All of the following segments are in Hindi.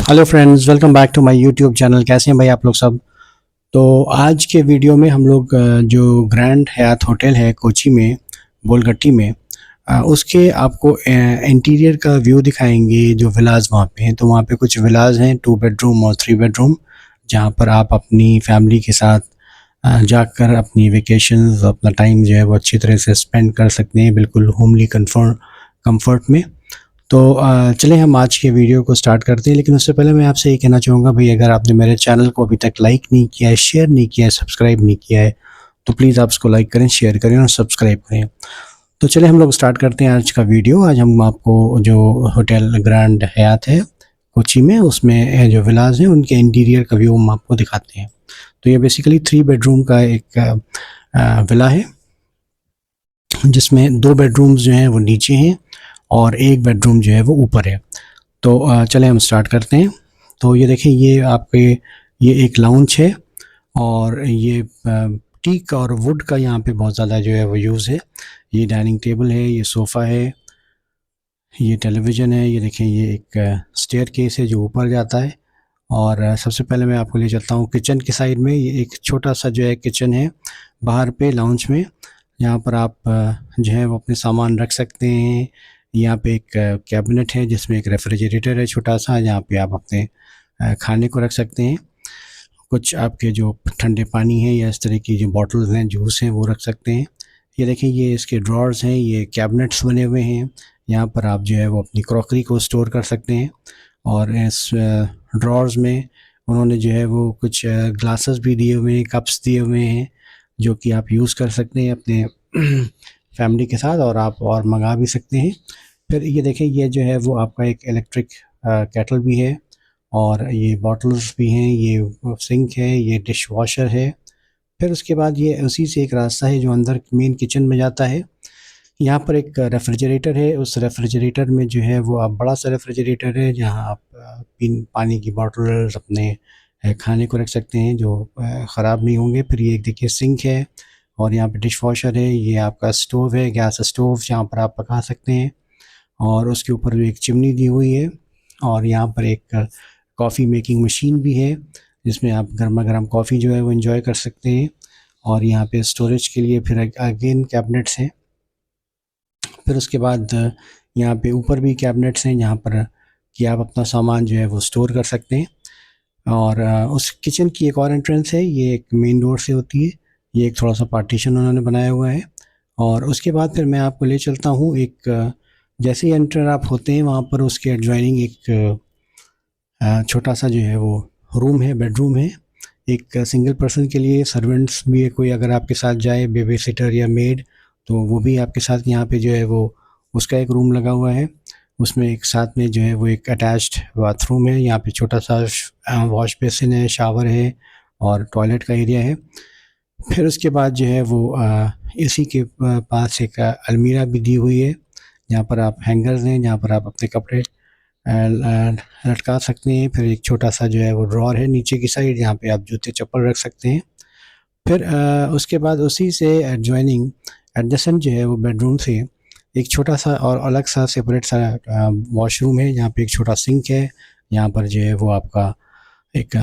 Hello friends, welcome back to my YouTube channel. कैसे हैं भाई आप लोग सब। तो आज के वीडियो में हम लोग जो ग्रैंड हयात होटल है कोची में, बोलगट्टी में, उसके आपको इंटीरियर का व्यू दिखाएंगे। जो विलाज वहाँ पे हैं, तो वहाँ पे कुछ विलाज हैं 2 बेडरूम और 3 बेडरूम, जहाँ पर आप अपनी फैमिली के साथ जाकर अपनी वेकेशंस, अपना टाइम जो है वो अच्छी तरह से स्पेंड कर सकते हैं, बिल्कुल होमली कंफर्ट में। तो चलें हम आज के वीडियो को स्टार्ट करते हैं। लेकिन उससे पहले मैं आपसे ये कहना चाहूँगा भाई, अगर आपने मेरे चैनल को अभी तक लाइक नहीं किया है, शेयर नहीं किया है, सब्सक्राइब नहीं किया है, तो प्लीज़ आप इसको लाइक करें, शेयर करें और सब्सक्राइब करें। तो चलें हम लोग स्टार्ट करते हैं आज का वीडियो। आज हम आपको जो होटल ग्रैंड हयात है कोची में, उसमें जो विलाज हैं उनके इंटीरियर का व्यू हम आपको दिखाते हैं। तो ये बेसिकली 3 बेडरूम का एक विला है, जिसमें 2 बेडरूम्स जो हैं वो नीचे हैं और 1 बेडरूम जो है वो ऊपर है। तो चलें हम स्टार्ट करते हैं। तो ये देखें, ये आपके ये एक लाउंज है और ये टीक और वुड का यहाँ पे बहुत ज़्यादा जो है वो यूज़ है। ये डाइनिंग टेबल है, ये सोफ़ा है, ये टेलीविज़न है। ये देखें, ये एक स्टेयर केस है जो ऊपर जाता है। और सबसे पहले मैं आपको ले चलता हूँ किचन के साइड में। ये एक छोटा सा जो है किचन है बाहर पे लाउंज में। यहाँ पर आप जो है वो अपने सामान रख सकते हैं। यहाँ पे एक कैबिनेट है जिसमें एक रेफ्रिजरेटर है छोटा सा, जहाँ पे आप अपने खाने को रख सकते हैं। कुछ आपके जो ठंडे पानी है या इस तरह की जो बॉटल्स हैं, जूस हैं, वो रख सकते हैं। ये देखें, ये इसके ड्रॉर्स हैं, ये कैबिनेट्स बने हुए हैं। यहाँ पर आप जो है वो अपनी क्रॉकरी को स्टोर कर सकते हैं। और इस ड्रॉर्स में उन्होंने जो है वो कुछ ग्लासेस भी दिए हुए हैं, कप्स दिए हुए हैं, जो कि आप यूज़ कर सकते हैं अपने फैमिली के साथ, और आप और मंगा भी सकते हैं। फिर ये देखें, ये जो है वो आपका एक इलेक्ट्रिक केटल भी है, और ये बॉटल्स भी हैं, ये सिंक है, ये डिश वॉशर है। फिर उसके बाद ये उसी से एक रास्ता है जो अंदर मेन किचन में जाता है। यहाँ पर एक रेफ्रिजरेटर है। उस रेफ्रिजरेटर में जो है वो आप बड़ा सा रेफ्रिजरेटर है, जहाँ आप पानी की बॉटल्स, अपने खाने को रख सकते हैं जो ख़राब नहीं होंगे। फिर ये एक देखिए सिंक है, और यहाँ पे डिश वॉशर है। ये आपका स्टोव है, गैस स्टोव, जहाँ पर आप पका सकते हैं। और उसके ऊपर भी एक चिमनी दी हुई है। और यहाँ पर एक कॉफ़ी मेकिंग मशीन भी है, जिसमें आप गर्मा गर्म कॉफ़ी जो है वो एंजॉय कर सकते हैं। और यहाँ पे स्टोरेज के लिए फिर अगेन कैबिनेट्स हैं। फिर उसके बाद यहाँ पे ऊपर भी कैबिनेट्स हैं, जहाँ पर कि आप अपना सामान जो है वो स्टोर कर सकते हैं। और उस किचन की एक और एंट्रेंस है, ये एक मेन डोर से होती है। ये एक थोड़ा सा पार्टीशन उन्होंने बनाया हुआ है। और उसके बाद फिर मैं आपको ले चलता हूँ एक जैसे ही एंटर आप होते हैं, वहाँ पर उसके एडजॉइनिंग एक छोटा सा जो है वो रूम है, बेडरूम है। एक सिंगल पर्सन के लिए सर्वेंट्स भी है, कोई अगर आपके साथ जाए, बेबी सिटर या मेड, तो वो भी आपके साथ यहाँ पे जो है वो उसका एक रूम लगा हुआ है। उसमें एक साथ में जो है वो एक अटैच्ड बाथरूम है। यहाँ पे छोटा सा वॉश बेसिन है, शावर है और टॉयलेट का एरिया है। फिर उसके बाद जो है वो इसी के पास एक अलमीरा भी दी हुई है, जहाँ पर आप हैंगर्स हैं, जहाँ पर आप अपने कपड़े लटका सकते हैं। फिर एक छोटा सा जो है वो ड्रॉर है नीचे की साइड, जहाँ पे आप जूते चप्पल रख सकते हैं। फिर उसके बाद उसी से एडजॉइनिंग एडजेसेंट जो है वो बेडरूम से एक छोटा सा और अलग सा सेपरेट सा वॉशरूम है, जहाँ पे एक छोटा सिंक है। यहाँ पर जो है वो आपका एक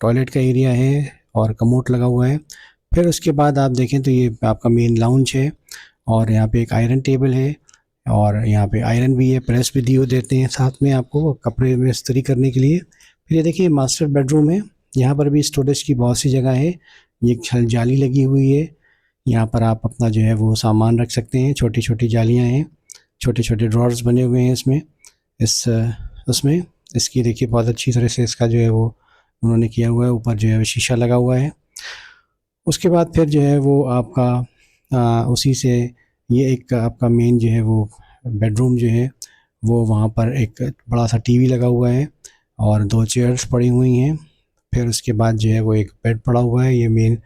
टॉयलेट का एरिया है और कमोड लगा हुआ है। फिर उसके बाद आप देखें तो ये आपका मेन लाउंज है, और यहाँ पे एक आयरन टेबल है, और यहाँ पे आयरन भी है, प्रेस भी दिए देते हैं साथ में आपको कपड़े में इस्त्री करने के लिए। फिर ये देखिए मास्टर बेडरूम है। यहाँ पर भी स्टोरेज की बहुत सी जगह है। ये छल जाली लगी हुई है, यहाँ पर आप अपना जो है वो सामान रख सकते हैं। छोटी छोटी जालियाँ हैं, छोटे छोटे ड्रॉर्स बने हुए हैं इसमें, इस उसमें इसकी देखिए बहुत अच्छी तरह से इसका जो है वो उन्होंने किया हुआ है। ऊपर जो है वो शीशा लगा हुआ है। उसके बाद फिर जो है वो आपका उसी से ये एक आपका मेन जो है वो बेडरूम जो है वो, वहाँ पर एक बड़ा सा टीवी लगा हुआ है और 2 चेयर्स पड़ी हुई हैं। फिर उसके बाद जो है वो एक बेड पड़ा हुआ है। ये मेन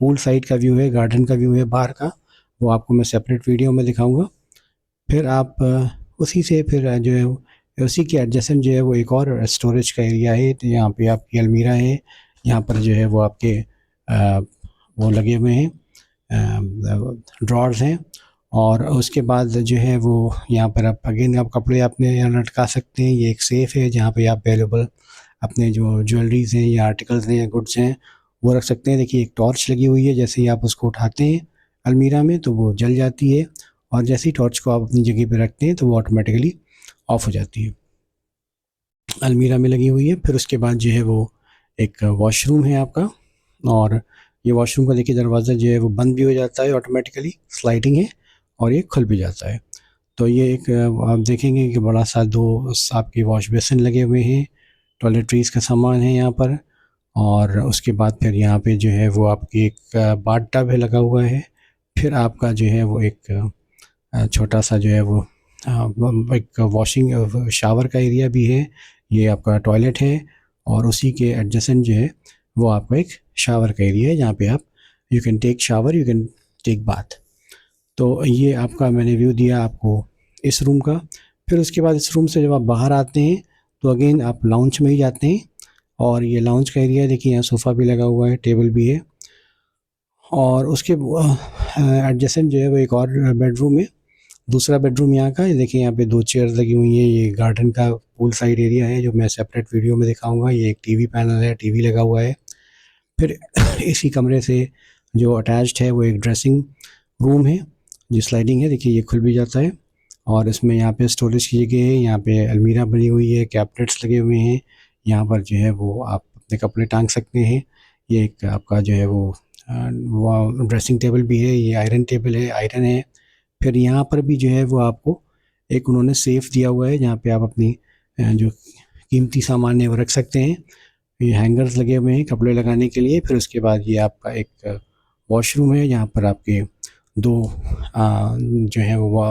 पूल साइड का व्यू है, गार्डन का व्यू है बाहर का, वो आपको मैं सेपरेट वीडियो में दिखाऊंगा। फिर आप उसी से फिर जो है उसी के एडजेसेंट जो है वो एक और स्टोरेज का एरिया है। तो यहाँ पे आपकी अलमीरा है, यहाँ पर जो है वो आपके वो लगे हुए हैं, ड्रॉर्स हैं। और उसके बाद जो है वो यहाँ पर आप अगेन आप कपड़े अपने यहाँ लटका सकते हैं। ये एक सेफ़ है जहाँ पे आप वैल्यूएबल अपने जो ज्वेलरीज़ हैं या आर्टिकल्स हैं या गुड्स हैं वो रख सकते हैं। देखिए एक टॉर्च लगी हुई है, जैसे ही आप उसको उठाते हैं अलमीरा में तो वो जल जाती है, और जैसे ही टॉर्च को आप अपनी जगह पे रखते हैं तो वो ऑटोमेटिकली ऑफ हो जाती है। अलमीरा में लगी हुई है। फिर उसके बाद जो है वो एक वॉशरूम है आपका, और ये वॉशरूम का देखिए दरवाज़ा जो है वो बंद भी हो जाता है ऑटोमेटिकली, स्लाइडिंग है, और ये खुल भी जाता है। तो ये एक आप देखेंगे कि बड़ा सा 2 आपके वॉश बेसिन लगे हुए हैं, टॉयलेटरीज़ का सामान है यहाँ पर, और उसके बाद फिर यहाँ पे जो है वो आपकी एक बाथ टब है लगा हुआ है। फिर आपका जो है वो एक छोटा सा जो है वो एक वॉशिंग शावर का एरिया भी है। ये आपका टॉयलेट है, और उसी के एडजेसेंट जो है वो आपका एक शावर का एरिया है जहाँ पे आप you can take shower, you can take bath. तो ये आपका मैंने व्यू दिया आपको इस रूम का। फिर उसके बाद इस रूम से जब आप बाहर आते हैं तो अगेन आप लाउंज में ही जाते हैं, और ये लाउंज का एरिया देखिए, यहाँ सोफ़ा भी लगा हुआ है, टेबल भी है, और उसके एडजेसेंट जो है वो एक और बेडरूम है, दूसरा बेडरूम यहाँ का। ये देखिए यहाँ पे 2 चेयर्स लगी हुई हैं। ये गार्डन का पूल साइड एरिया है जो मैं सेपरेट वीडियो में दिखाऊंगा। ये एक टीवी पैनल है, टीवी लगा हुआ है। फिर इसी कमरे से जो अटैच्ड है वो एक ड्रेसिंग रूम है, जो स्लाइडिंग है, देखिए ये खुल भी जाता है, और इसमें यहाँ पे स्टोरेज की जगह है, यहाँ पे अलमीरा बनी हुई है, कैबिनेट्स लगे हुए हैं, यहाँ पर जो है वो आप अपने कपड़े टांग सकते हैं। ये एक आपका जो है वो ड्रेसिंग टेबल भी है, ये आयरन टेबल है, आयरन है। फिर यहाँ पर भी जो है वो आपको एक उन्होंने सेफ़ दिया हुआ है जहाँ पे आप अपनी जो कीमती सामान है वो रख सकते हैं। ये हैंगर्स लगे हुए हैं कपड़े लगाने के लिए। फिर उसके बाद ये आपका एक वॉशरूम है, यहाँ पर आपके 2 जो है वो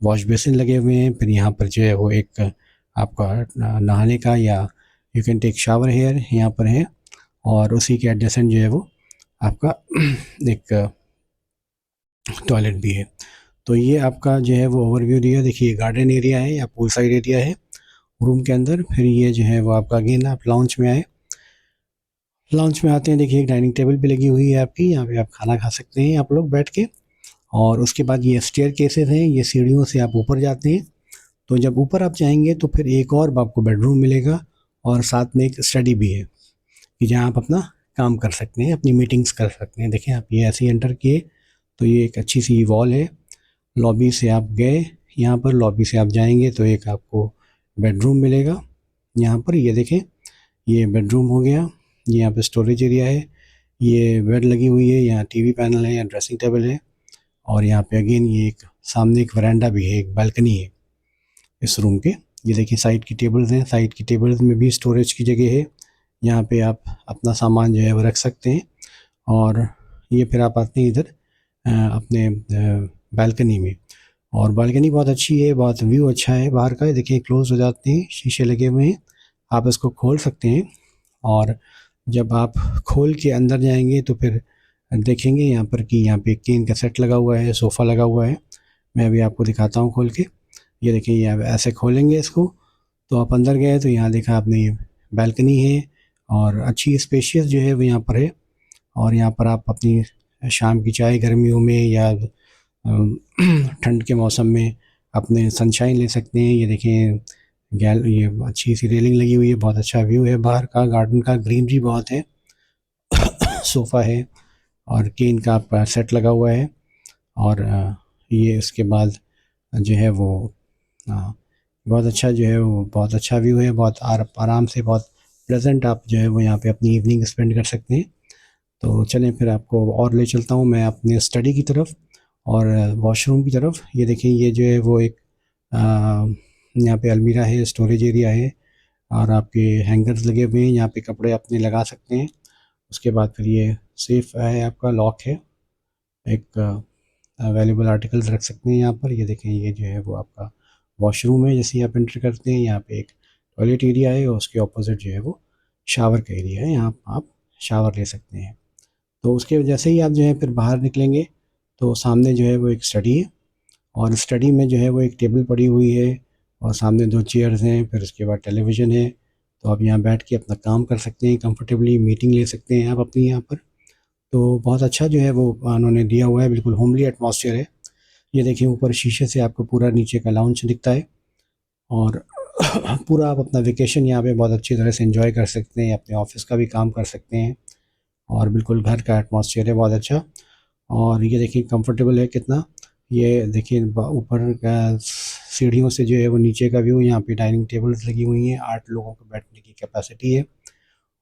वॉश बेसिन लगे हुए हैं। फिर यहाँ पर जो है वो एक आपका नहाने का या you can take shower here यहाँ पर है, और उसी के एडजेसेंट जो है वो आपका एक टॉयलेट भी है। तो ये आपका जो है वो ओवरव्यू दिया। देखिए गार्डन एरिया है या पूल साइड एरिया है रूम के अंदर। फिर ये जो है वो आपका अगेन आप लाउंज में आए, लाउंज में आते हैं, देखिए एक डाइनिंग टेबल भी लगी हुई है आपकी, यहाँ पे आप खाना खा सकते हैं आप लोग बैठ के। और उसके बाद ये स्टेयर केसेस हैं, ये सीढ़ियों से आप ऊपर जाते हैं। तो जब ऊपर आप जाएंगे तो फिर एक और आपको बेडरूम मिलेगा, और साथ में एक स्टडी भी है कि जहाँ आप अपना काम कर सकते हैं, अपनी मीटिंग्स कर सकते हैं। देखें आप ये ऐसे ही एंटर किए तो ये एक अच्छी सी वॉल है। लॉबी से आप गए, यहाँ पर लॉबी से आप जाएंगे तो एक आपको बेडरूम मिलेगा यहाँ पर। ये देखें ये बेडरूम हो गया, ये यहाँ पे स्टोरेज एरिया है, ये बेड लगी हुई है, यहाँ टीवी पैनल है या ड्रेसिंग टेबल है, और यहाँ पे अगेन ये एक सामने एक वरांडा भी है, एक बालकनी है इस रूम के। ये देखिए साइड की टेबल्स हैं, साइड की टेबल्स में भी स्टोरेज की जगह है, यहाँ पे आप अपना सामान जो है वो रख सकते हैं। और ये फिर आप आते हैं इधर अपने बालकनी में, और बालकनी बहुत अच्छी है, बहुत व्यू अच्छा है बाहर का। देखिए क्लोज हो जाते हैं, शीशे लगे हुए हैं, आप इसको खोल सकते हैं, और जब आप खोल के अंदर जाएंगे तो फिर देखेंगे यहाँ पर कि यहाँ पे केन का सेट लगा हुआ है, सोफ़ा लगा हुआ है। मैं अभी आपको दिखाता हूँ खोल के। ये देखिए ये ऐसे खोलेंगे इसको तो आप अंदर गए तो यहाँ देखा आपने ये बालकनी है, और अच्छी स्पेशियस जो है वो यहाँ पर है। और यहाँ पर आप अपनी शाम की चाय गर्मियों में या ठंड के मौसम में अपने सनशाइन ले सकते हैं। ये देखें ये अच्छी सी रेलिंग लगी हुई है, बहुत अच्छा व्यू है बाहर का, गार्डन का, ग्रीनरी बहुत है, सोफ़ा है, और केन का आपका सेट लगा हुआ है। और ये उसके बाद जो है वो बहुत अच्छा जो है वो बहुत अच्छा व्यू है, बहुत आराम से, बहुत प्लेजेंट आप जो है वो यहाँ पे अपनी इवनिंग स्पेंड कर सकते हैं। तो चलें फिर आपको और ले चलता हूँ मैं अपने स्टडी की तरफ और वॉशरूम की तरफ। ये देखिए ये जो है वो एक यहाँ पे अलमीरा है, स्टोरेज एरिया है, और आपके हैंगर्स लगे हुए हैं, यहाँ पे कपड़े अपने लगा सकते हैं। उसके बाद फिर ये सेफ़ है, आपका लॉक है, एक वैल्यूबल आर्टिकल्स रख सकते हैं यहाँ पर। ये देखें ये जो है वो आपका वॉशरूम है, जैसे ही आप एंटर करते हैं यहाँ पे एक टॉयलेट एरिया है, और उसके ऑपोजिट जो है वो शावर का एरिया है, यहाँ आप शावर ले सकते हैं। तो उसके जैसे ही आप जो है फिर बाहर निकलेंगे तो सामने जो है वो एक स्टडी है, और स्टडी में जो है वो एक टेबल पड़ी हुई है, और सामने 2 चेयर्स हैं, फिर उसके बाद टेलीविज़न है। तो आप यहाँ बैठ के अपना काम कर सकते हैं, कंफर्टेबली मीटिंग ले सकते हैं आप अपनी यहाँ पर। तो बहुत अच्छा जो है वो उन्होंने दिया हुआ है, बिल्कुल होमली एटमॉस्फेयर है। ये देखिए ऊपर शीशे से आपको पूरा नीचे का लाउंज दिखता है और पूरा आप अपना वेकेशन यहाँ पे बहुत अच्छी तरह से एंजॉय कर सकते हैं, अपने ऑफिस का भी काम कर सकते हैं और बिल्कुल घर का एटमॉस्फेयर है बहुत अच्छा। और ये देखिए कंफर्टेबल है कितना, ये देखिए ऊपर का सीढ़ियों से जो है वो नीचे का व्यू, यहाँ पे डाइनिंग टेबल्स लगी हुई हैं, 8 लोगों को बैठने की कैपेसिटी है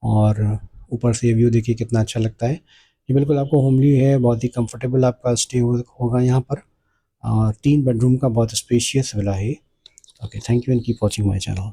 और ऊपर से ये व्यू देखिए कितना अच्छा लगता है। ये बिल्कुल आपको होमली है, बहुत ही कंफर्टेबल आपका स्टे होगा यहाँ पर और 3 बेडरूम का बहुत स्पेशियस विला है। Okay, thank you and keep watching my channel.